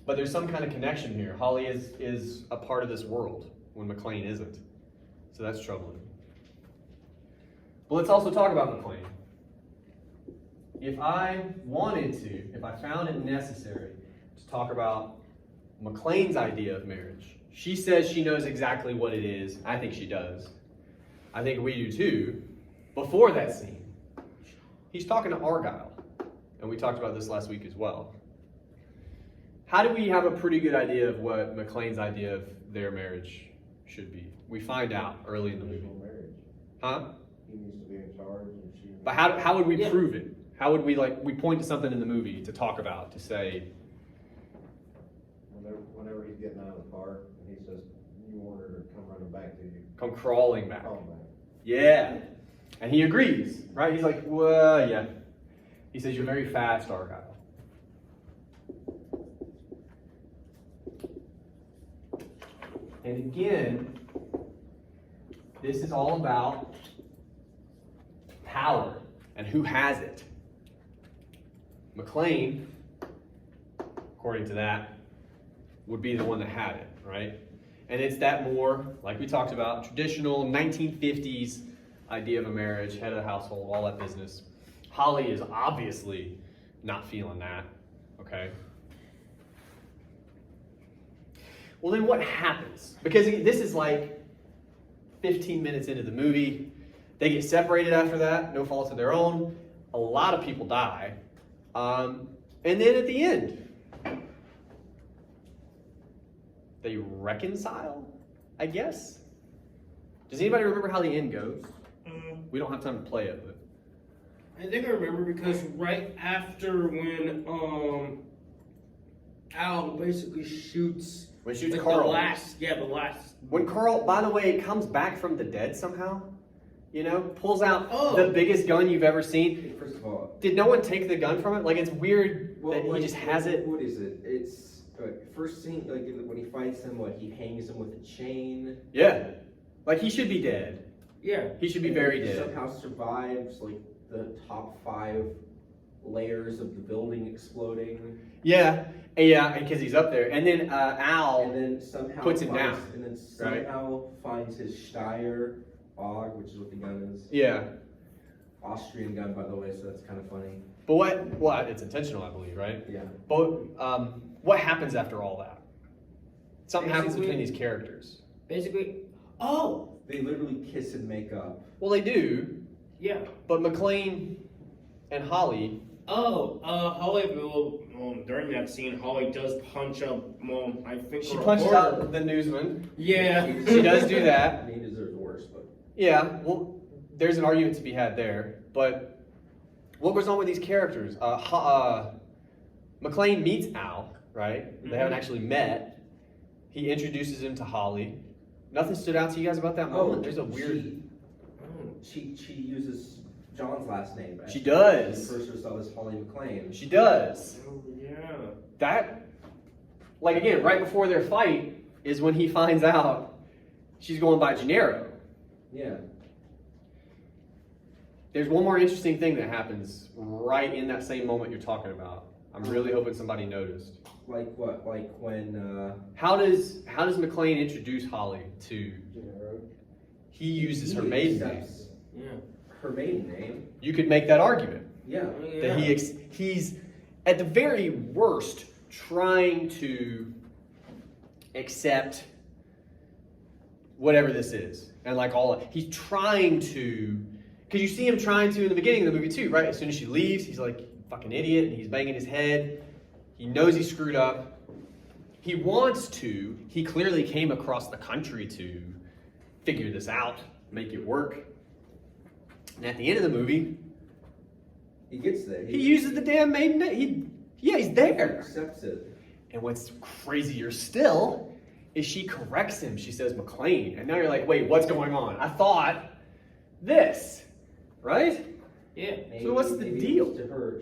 But there's some kind of connection here. Holly is a part of this world when McClane isn't. So that's troubling. But let's also talk about McClane. If I found it necessary to talk about McClane's idea of marriage, she says she knows exactly what it is. I think she does. I think we do too. Before that scene, he's talking to Argyle. And we talked about this last week as well. How do we have a pretty good idea of what McClane's idea of their marriage should be? We find out early in the movie. Marriage. Huh? He needs to be in charge, and she. But how would we prove it? How would we we point to something in the movie to talk about, to say, Whenever he's getting out of the car, and he says, "You want her to come running back to you." come crawling back? Call him back. Yeah. And he agrees, right? He's like, well, yeah. He says, you're very fast, Argyle. And again, this is all about power and who has it. McClane, according to that, would be the one that had it, right? And it's that more, like we talked about, traditional 1950s idea of a marriage, head of the household, all that business. Holly is obviously not feeling that, okay? Well, then what happens? Because this is like 15 minutes into the movie. They get separated after that, no fault of their own. A lot of people die. And then at the end, they reconcile, I guess. Does anybody remember how the end goes? We don't have time to play it, but I think I remember because right after when Al basically shoots when he shoots like, Carl. the last. When Carl, by the way, comes back from the dead somehow, you know, pulls out Oh. the biggest gun you've ever seen. First of all, Did no one take the gun from it? Like, it's weird that he like, just has it. What is it? It's first scene, like when he fights him, he hangs him with a chain. Yeah. Like, he should be dead. Yeah. He should be very He dead. somehow survives like the top 5 layers of the building exploding. Yeah, because he's up there. And then Al, And then somehow puts him finds, down, And then right? somehow finds his Steyr AUG, which is what the gun is. yeah. Austrian gun, by the way, so that's kind of funny. But what? It's intentional, I believe, right? Yeah. But what happens after all that? Something happens Basically- between these characters. Basically, oh, They literally kiss and make up. Well, they do, yeah. but McClane and Holly. Holly, during that scene, Holly does punch up, I think She a punches reporter. out the newsman. Yeah. She does do that. I mean, he deserves worse, but Yeah. Well, there's an argument to be had there. But what goes on with these characters? McClane meets Al, right? They haven't actually met. He introduces him to Holly. Nothing stood out to you guys about that moment? There's a weird... She uses John's last name. She does. Refers to herself as Holly McClane. She does. Oh, yeah. That, like again, right before their fight is when he finds out she's going by Gennaro. Yeah. There's one more interesting thing that happens right in that same moment you're talking about. I'm really hoping somebody noticed. Like what? Like when, How does McClane introduce Holly to? Gennaro. He uses her he maiden name. accepts Yeah. her maiden name. You could make that argument Yeah. that he's at the very worst trying to accept whatever this is, and like he's trying to, because you see him trying to in the beginning of the movie too, right? As soon as she leaves, he's like fucking idiot, and he's banging his head. He knows he screwed up. He wants to. He clearly came across the country to figure this out, make it work. And at the end of the movie, He gets there. he uses the damn maiden name. He's there. Accepts it. And what's crazier still is she corrects him. She says McClane. And now you're like, wait, what's going on? I thought this, right? Yeah. So what's the Maybe deal? To her,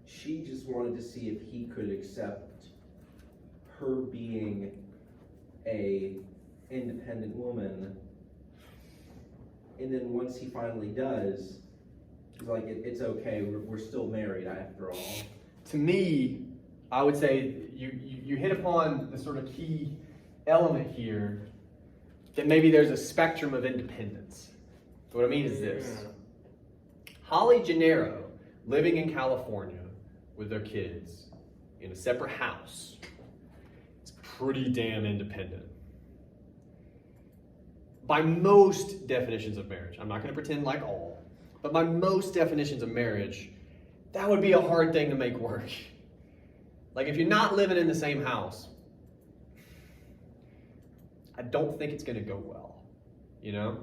she just wanted to see if he could accept her being a independent woman. And then once he finally does, he's like, it's okay, we're still married after all. To me, I would say you hit upon the sort of key element here that maybe there's a spectrum of independence. So what I mean is this. Holly Gennaro, living in California with their kids in a separate house, is pretty damn independent. By most definitions of marriage, I'm not going to pretend like all, but by most definitions of marriage, that would be a hard thing to make work. Like if you're not living in the same house, I don't think it's going to go well, you know?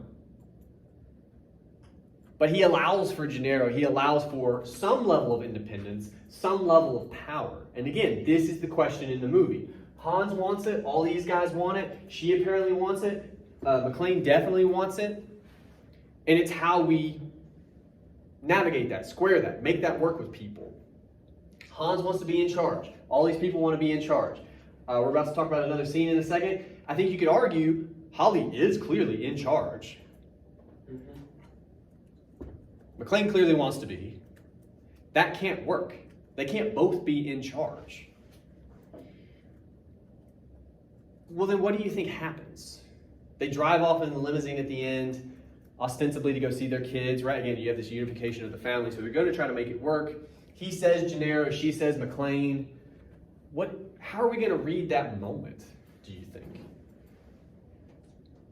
But he allows for Gennaro, he allows for some level of independence, some level of power. And again, this is the question in the movie. Hans wants it, all these guys want it, she apparently wants it, McClane definitely wants it. And it's how we navigate that, square that, make that work with people. Hans wants to be in charge. All these people want to be in charge. We're about to talk about another scene in a second. I think you could argue Holly is clearly in charge. McClane clearly wants to be. That can't work. They can't both be in charge. Well, then what do you think happens? They drive off in the limousine at the end, ostensibly to go see their kids, right? Again, you have this unification of the family, so they're going to try to make it work. He says Gennaro, she says McClane. How are we going to read that moment, do you think?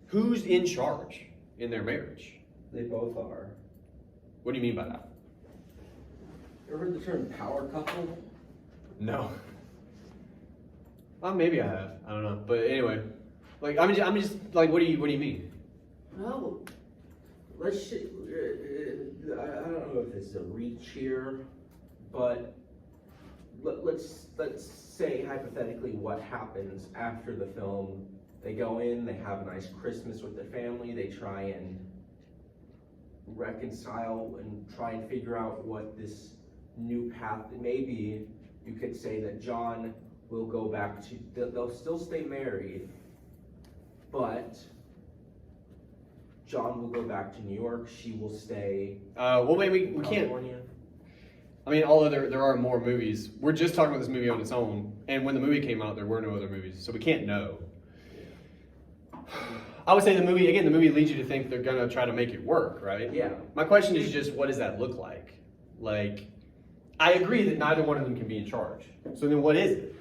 Who's in charge in their marriage? They both are. What do you mean by that? You ever heard the term power couple? No. Well, maybe I have. I don't know. But anyway, like I'm just like, what do you mean? Well, I don't know if it's a reach here, but let's say hypothetically what happens after the film. They go in, they have a nice Christmas with their family, they try and reconcile and try and figure out what this new path, maybe you could say that John will go back to, they'll still stay married, but John will go back to New York, she will stay Well, maybe we in can't. California. I mean, although there are more movies, we're just talking about this movie on its own. And when the movie came out, there were no other movies, so we can't know. I would say the movie leads you to think they're gonna try to make it work, right? Yeah. My question is just, what does that look like? Like, I agree that neither one of them can be in charge. So then what is it?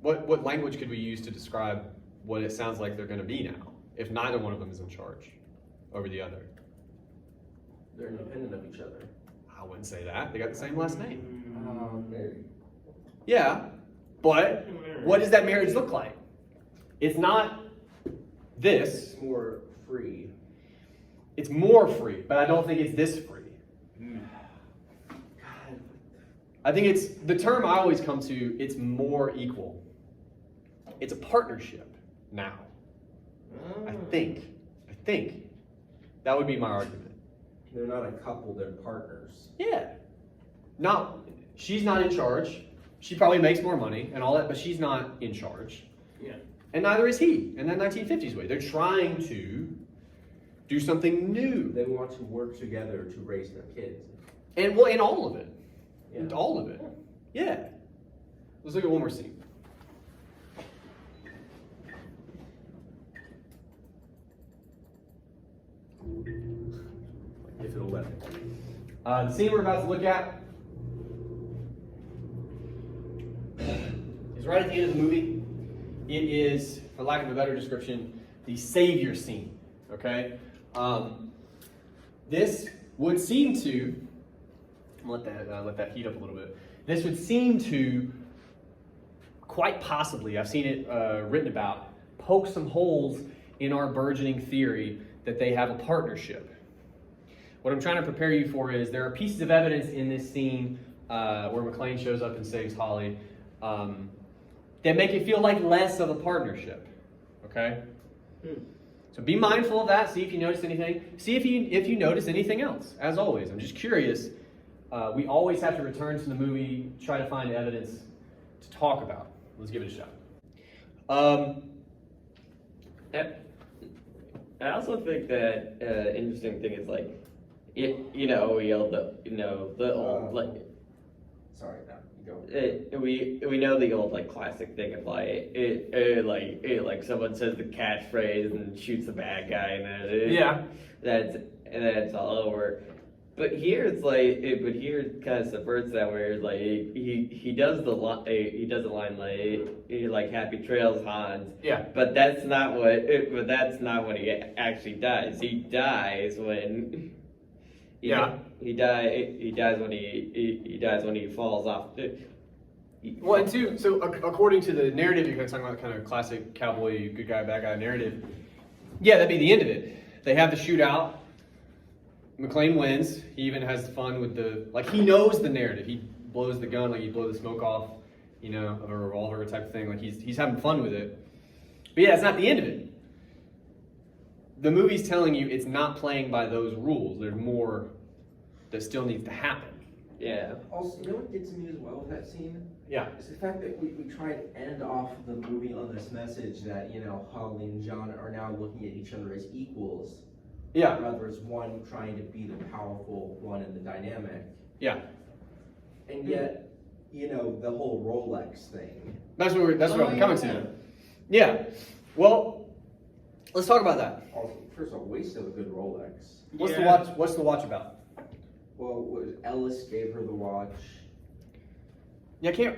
What language could we use to describe what it sounds like they're gonna be now, if neither one of them is in charge over the other? They're independent of each other. I wouldn't say that. They got the same last name. Maybe. Yeah, but what does that marriage look like? It's not this. It's more free. It's more free, but I don't think it's this free. I think it's, the term I always come to, it's more equal. It's a partnership now. I think. That would be my argument. They're not a couple, they're partners. Yeah. She's not in charge. She probably makes more money and all that, but she's not in charge. Yeah. And neither is he in that 1950s way. They're trying to do something new. They want to work together to raise their kids. And well, in all of it. Yeah. In all of it. Yeah. Let's look at one more scene. If it'll let me. The scene we're about to look at is right at the end of the movie. It is, for lack of a better description, the savior scene. Okay? This would seem to, let that heat up a little bit. This would seem to, quite possibly, I've seen it written about, poke some holes in our burgeoning theory that they have a partnership. What I'm trying to prepare you for is there are pieces of evidence in this scene where McClane shows up and saves Holly that make it feel like less of a partnership. Okay? So be mindful of that. See if you notice anything. See if you notice anything else. As always, I'm just curious. We always have to return to the movie, try to find evidence to talk about. Let's give it a shot. I also think that interesting thing is like, you know, we all the old like. Sorry, no, you go. We know the old like classic thing of like like someone says the catchphrase and shoots the bad guy and that's all over. But here it's like, but here it kind of subverts that where like he does the line like Happy Trails, Hans. Yeah. But that's not when he actually dies. He dies when. He dies when he falls off. Well, and two, so according to the narrative, you're talking about kind of classic cowboy, good guy, bad guy narrative. Yeah, that'd be the end of it. They have the shootout. McClane wins. He even has fun with he knows the narrative. He blows the gun, like he blows the smoke off, of a revolver type of thing. Like he's having fun with it. But yeah, it's not the end of it. The movie's telling you it's not playing by those rules. There's more that still needs to happen. Yeah. Also, you know what gets me as well with that scene? Yeah. It's the fact that we try to end off the movie on this message that, Holly and John are now looking at each other as equals. Yeah. Rather as one trying to be the powerful one in the dynamic. Yeah. And yet, the whole Rolex thing. That's what I'm coming to. Yeah. Well, let's talk about that. Also, first of all, waste of a good Rolex. What's the watch about? Well, Ellis gave her the watch. Yeah, I can't.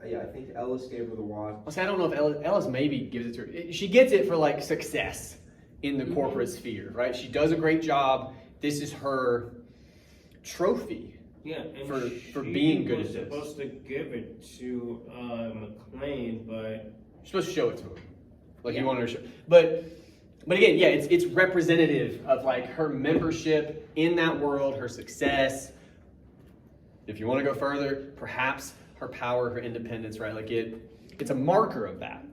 Yeah, I think Ellis gave her the watch. I don't know if Ellis maybe gives it to her. She gets it for like success in the corporate sphere, right? She does a great job. This is her trophy. Yeah, and for being good at she this. was supposed to give it to McClane, but You're supposed to show it to him, like you want her to show. But again, yeah, it's representative of like her membership in that world, her success. If you want to go further, perhaps her power, her independence, right? Like it's a marker of that,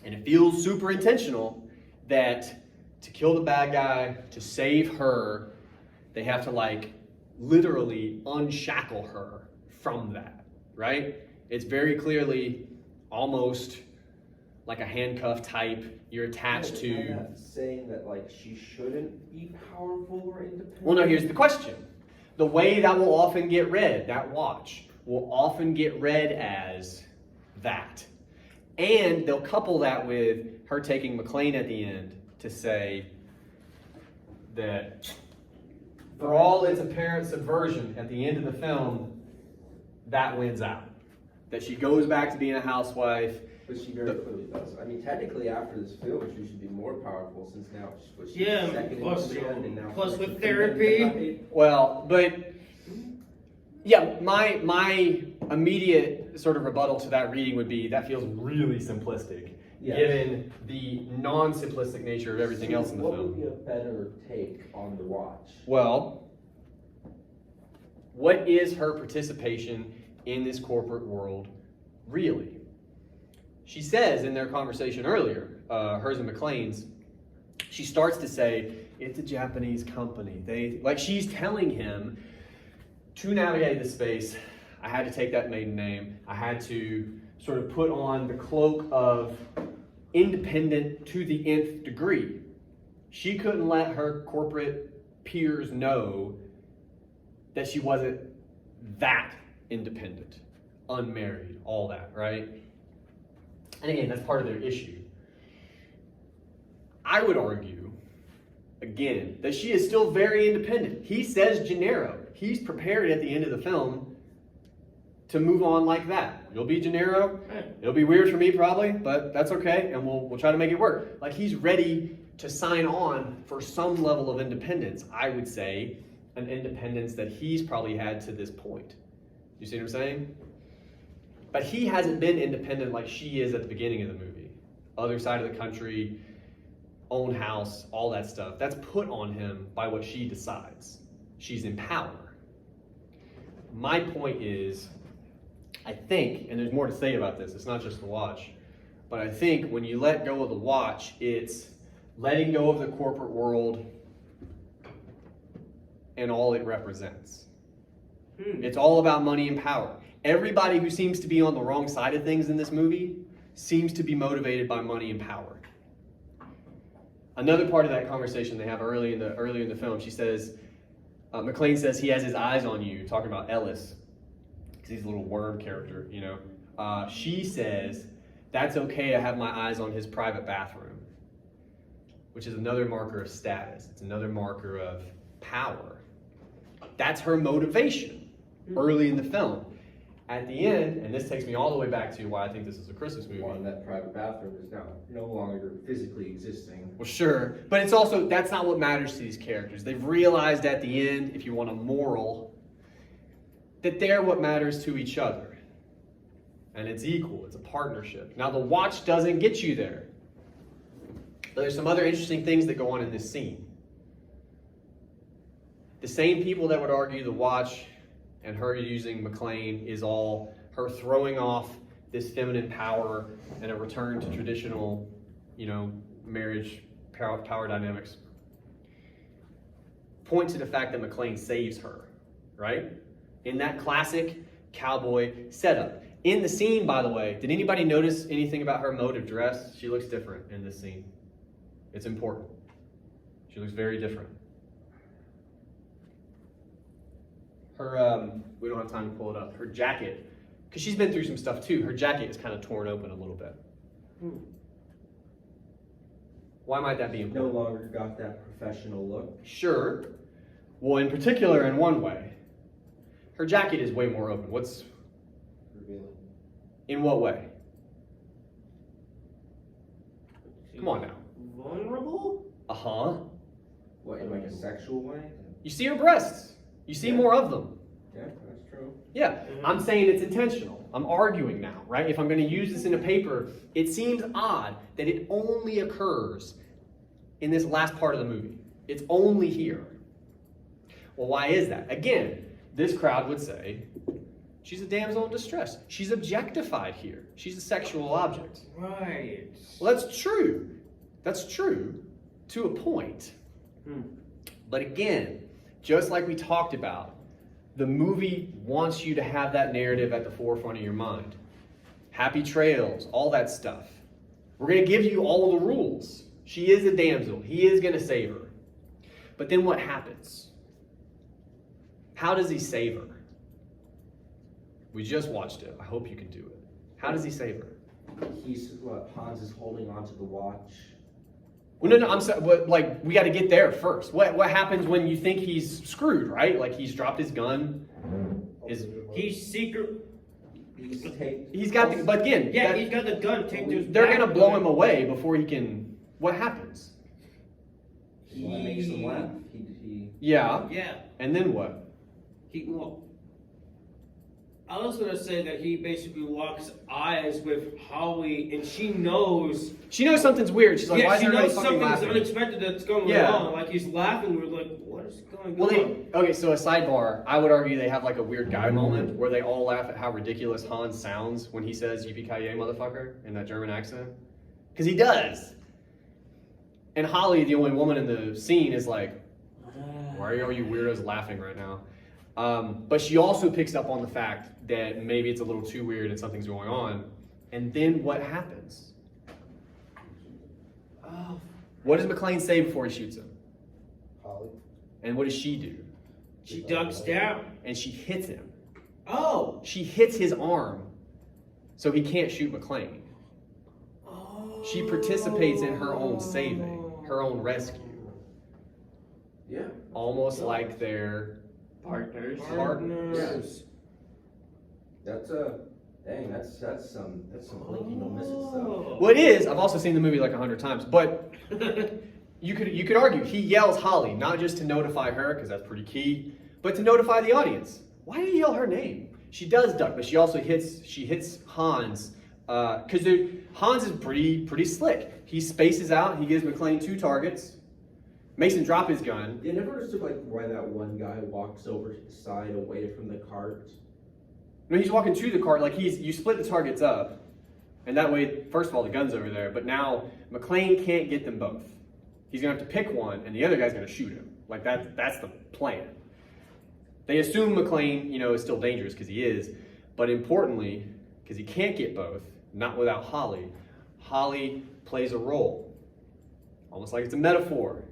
and it feels super intentional that to kill the bad guy, to save her, they have to like literally unshackle her from that, right? It's very clearly almost like a handcuff type. You're attached to. I'm not saying that she shouldn't be powerful or independent. Well, no, here's the question. The way that will often get read, that watch, will often get read as that. And they'll couple that with her taking McClane at the end to say that for all its apparent subversion at the end of the film, that wins out. That she goes back to being a housewife. But she very clearly does. I mean, technically, after this film, she should be more powerful since now she's Yeah, second in plus- command and now plus she's with the therapy. guy. Well, but yeah, my immediate sort of rebuttal to that reading would be that feels really simplistic. Yes. given the non-simplistic nature of everything else in the What film. would be a better take on the watch? Well, what is her participation in this corporate world really? She says in their conversation earlier, hers and McClane's, she starts to say, it's a Japanese company. She's telling him, to navigate this space, I had to take that maiden name. I had to sort of put on the cloak of independent to the nth degree. She couldn't let her corporate peers know that she wasn't that independent, unmarried, all that, right? And again, that's part of their issue. I would argue, again, that she is still very independent. He says Gennaro. He's prepared at the end of the film to move on like that. You'll be Gennaro. It'll be weird for me probably, but that's okay, and we'll try to make it work. Like, he's ready to sign on for some level of independence. I would say an independence that he's probably had to this point. You see what I'm saying? But he hasn't been independent like she is at the beginning of the movie. Other side of the country, own house, all that stuff. That's put on him by what she decides. She's in power. My point is, I think, and there's more to say about this, it's not just the watch, but I think when you let go of the watch, it's letting go of the corporate world and all it represents. It's all about money and power. Everybody who seems to be on the wrong side of things in this movie seems to be motivated by money and power. Another part of that conversation they have early in the film, she says, McClane says he has his eyes on you, talking about Ellis, because he's a little worm character, you know. She says, that's okay to have my eyes on his private bathroom, which is another marker of status. It's another marker of power. That's her motivation early in the film. At the end, and this takes me all the way back to why I think this is a Christmas movie. One, that private bathroom is now no longer physically existing. Well, sure, but it's also, that's not what matters to these characters. They've realized at the end, if you want a moral, that they're what matters to each other. And it's equal, it's a partnership. Now, the watch doesn't get you there. But there's some other interesting things that go on in this scene. The same people that would argue the watch and her using McClane is all her throwing off this feminine power and a return to traditional, marriage power dynamics, point to the fact that McClane saves her, right? In that classic cowboy setup. In the scene, by the way, did anybody notice anything about her mode of dress? She looks different in this scene. It's important. She looks very different. Her, we don't have time to pull it up. Her jacket, because she's been through some stuff too. Her jacket is kind of torn open a little bit. Why might that be No important? longer got that professional look. Sure. Well, in particular, in one way, her jacket is way more open. Revealing. In what way? Come on now. Vulnerable? Uh-huh. What, in like a sexual way? You see her breasts. You see more of them. Yeah, that's true. Yeah, I'm saying it's intentional. I'm arguing now, right? If I'm going to use this in a paper, it seems odd that it only occurs in this last part of the movie. It's only here. Well, why is that? Again, this crowd would say, she's a damsel in distress. She's objectified here. She's a sexual object. Right. Well, that's true. That's true to a point. But again, just like we talked about, the movie wants you to have that narrative at the forefront of your mind. Happy trails, all that stuff. We're going to give you all the rules. She is a damsel. He is going to save her. But then what happens? How does he save her? We just watched it. I hope you can do it. How does he save her? Hans is holding onto the watch. Well, no, I'm sorry, but like, we got to get there first. What happens when you think he's screwed, right? Like, he's dropped his gun. He's secret. He's got the, but again, Yeah, he's got the gun taped to his they're back, going to blow but him away before he can, what happens? Well, that makes him laugh. He Yeah, Yeah. and then what? Well, I was gonna say that he basically locks eyes with Holly, and she knows. She knows something's weird. She's like, why Yeah, is she everybody knows fucking something's laughing? unexpected that's going Yeah. on. Like he's laughing, we're like, what is going Well, on? okay, so a sidebar. I would argue they have like a weird guy moment where they all laugh at how ridiculous Hans sounds when he says "Yippee-ki-yay, motherfucker" in that German accent. Because he does. And Holly, the only woman in the scene, is like, why are all you weirdos laughing right now? But she also picks up on the fact that maybe it's a little too weird and something's going on. And then what happens? Oh, What does McClane say before he shoots him? Holly. And what does she do? she ducks down. And she hits him. Oh. She hits his arm so he can't shoot McClane. She participates in her own saving, her own rescue. Yeah. Almost like they're Partners. Partners. That's dang, that's some blinky no miss stuff. Oh. Well, it is. I've also seen the movie like 100 times, but you could argue he yells Holly not just to notify her because that's pretty key, but to notify the audience. Why did he yell her name? She does duck, but she also hits Hans because Hans is pretty slick. He spaces out. He gives McClane 2 targets, makes him drop his gun. You never understood like why that one guy walks over to the side away from the cart. No, he's walking to the cart like you split the targets up, and that way, first of all, the gun's over there. But now McClane can't get them both. He's gonna have to pick one, and the other guy's gonna shoot him. Like that's the plan. They assume McClane, is still dangerous because he is, but importantly, because he can't get both, not without Holly. Holly plays a role, almost like it's a metaphor.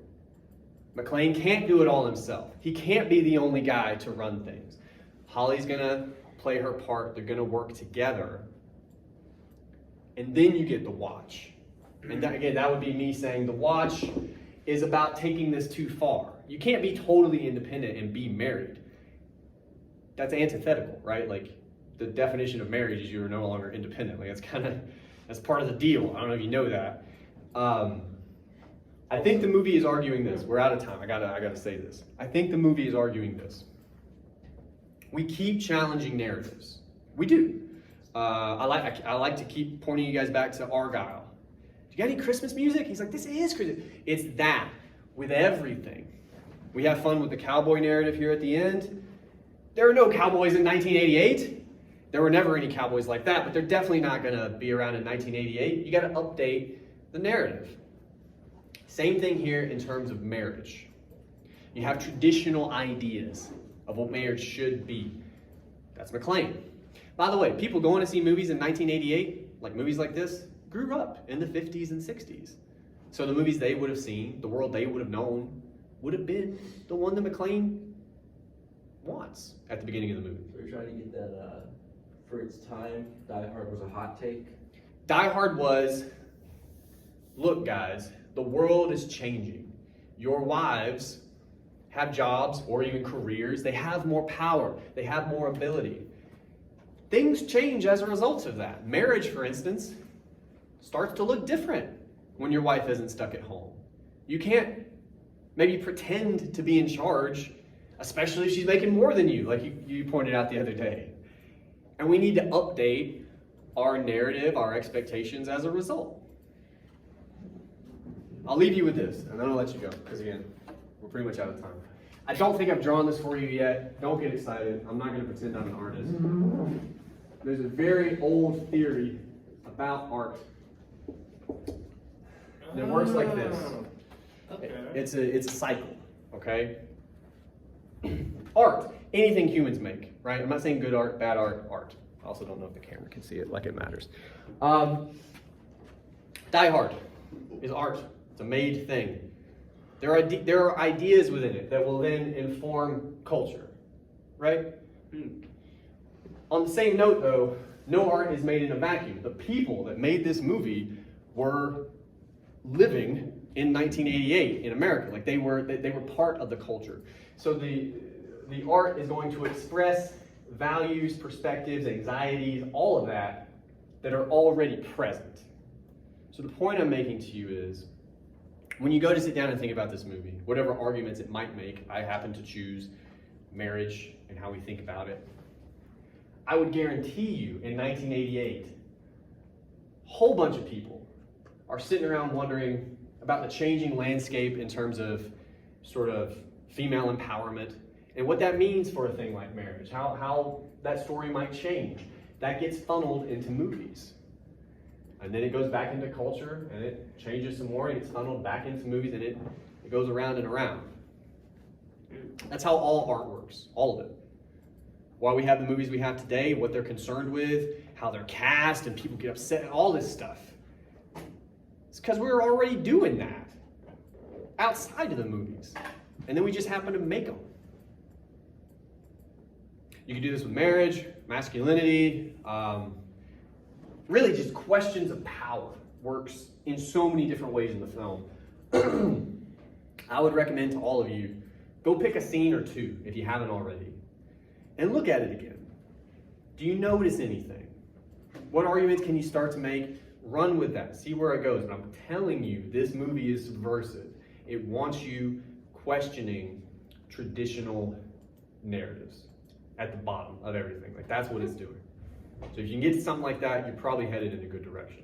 McClane can't do it all himself. He can't be the only guy to run things. Holly's gonna play her part. They're gonna work together, and then you get the watch. And that would be me saying the watch is about taking this too far. You can't be totally independent and be married. That's antithetical, right? Like the definition of marriage is you are no longer independent. Like that's part of the deal. I don't know if you know that. I think the movie is arguing this. We're out of time. I gotta say this. I think the movie is arguing this. We keep challenging narratives. We do. I like to keep pointing you guys back to Argyle. Do you got any Christmas music? He's like, this is Christmas. It's that with everything. We have fun with the cowboy narrative here at the end. There are no cowboys in 1988. There were never any cowboys like that, but they're definitely not going to be around in 1988. You got to update the narrative. Same thing here in terms of marriage. You have traditional ideas of what marriage should be. That's McClane. By the way, people going to see movies in 1988, like movies like this, grew up in the 50s and 60s. So the movies they would have seen, the world they would have known, would have been the one that McClane wants at the beginning of the movie. So you're trying to get that for its time, Die Hard was a hot take. Die Hard was, look guys, the world is changing. Your wives have jobs or even careers. They have more power. They have more ability. Things change as a result of that. Marriage, for instance, starts to look different when your wife isn't stuck at home. You can't maybe pretend to be in charge, especially if she's making more than you, like you pointed out the other day. And we need to update our narrative, our expectations as a result. I'll leave you with this, and then I'll let you go, because again, we're pretty much out of time. I don't think I've drawn this for you yet. Don't get excited. I'm not going to pretend I'm an artist. There's a very old theory about art. And it works like this. Okay. It's a cycle, okay? Art, anything humans make, right? I'm not saying good art, bad art, art. I also don't know if the camera can see it like it matters. Die Hard is art. It's a made thing. There are ideas within it that will then inform culture, right? On the same note, though, no art is made in a vacuum. The people that made this movie were living in 1988 in America. Like they were part of the culture. So the art is going to express values, perspectives, anxieties, all of that are already present. So the point I'm making to you is, when you go to sit down and think about this movie, whatever arguments it might make, I happen to choose marriage and how we think about it. I would guarantee you in 1988, a whole bunch of people are sitting around wondering about the changing landscape in terms of sort of female empowerment and what that means for a thing like marriage, how that story might change. That gets funneled into movies. And then it goes back into culture and it changes some more and it's funneled back into movies and it goes around and around. That's how all art works, all of it. Why we have the movies we have today, what they're concerned with, how they're cast, and people get upset, and all this stuff. It's because we're already doing that outside of the movies. And then we just happen to make them. You can do this with marriage, masculinity, really just questions of power. Works in so many different ways in the film. I would recommend to all of you, go pick a scene or two if you haven't already, and look at it again. Do you notice anything? What arguments can you start to make? Run with that, see where it goes. And I'm telling you, this movie is subversive. It wants you questioning traditional narratives at the bottom of everything. Like, that's what it's doing. So if you can get to something like that, you're probably headed in a good direction.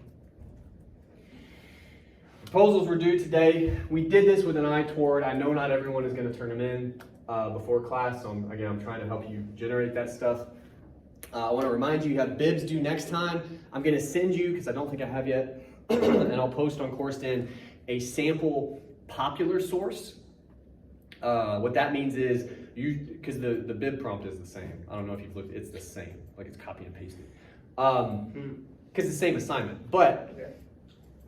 Proposals were due today. We did this with an eye toward, I know not everyone is going to turn them in before class, so I'm trying to help you generate that stuff. I want to remind you have bibs due next time. I'm going to send you, because I don't think I have yet, and I'll post on CourseDen, a sample popular source. What that means is, because the bib prompt is the same. I don't know if you've looked, it's the same, like it's copy and pasted. Because it's the same assignment. But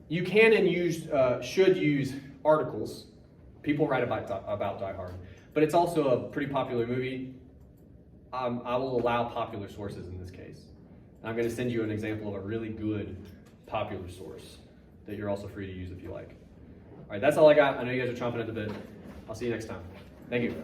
you can and should use articles. People write about Die Hard. But it's also a pretty popular movie. I will allow popular sources in this case. I'm going to send you an example of a really good popular source that you're also free to use if you like. All right, that's all I got. I know you guys are chomping at the bit. I'll see you next time. Thank you.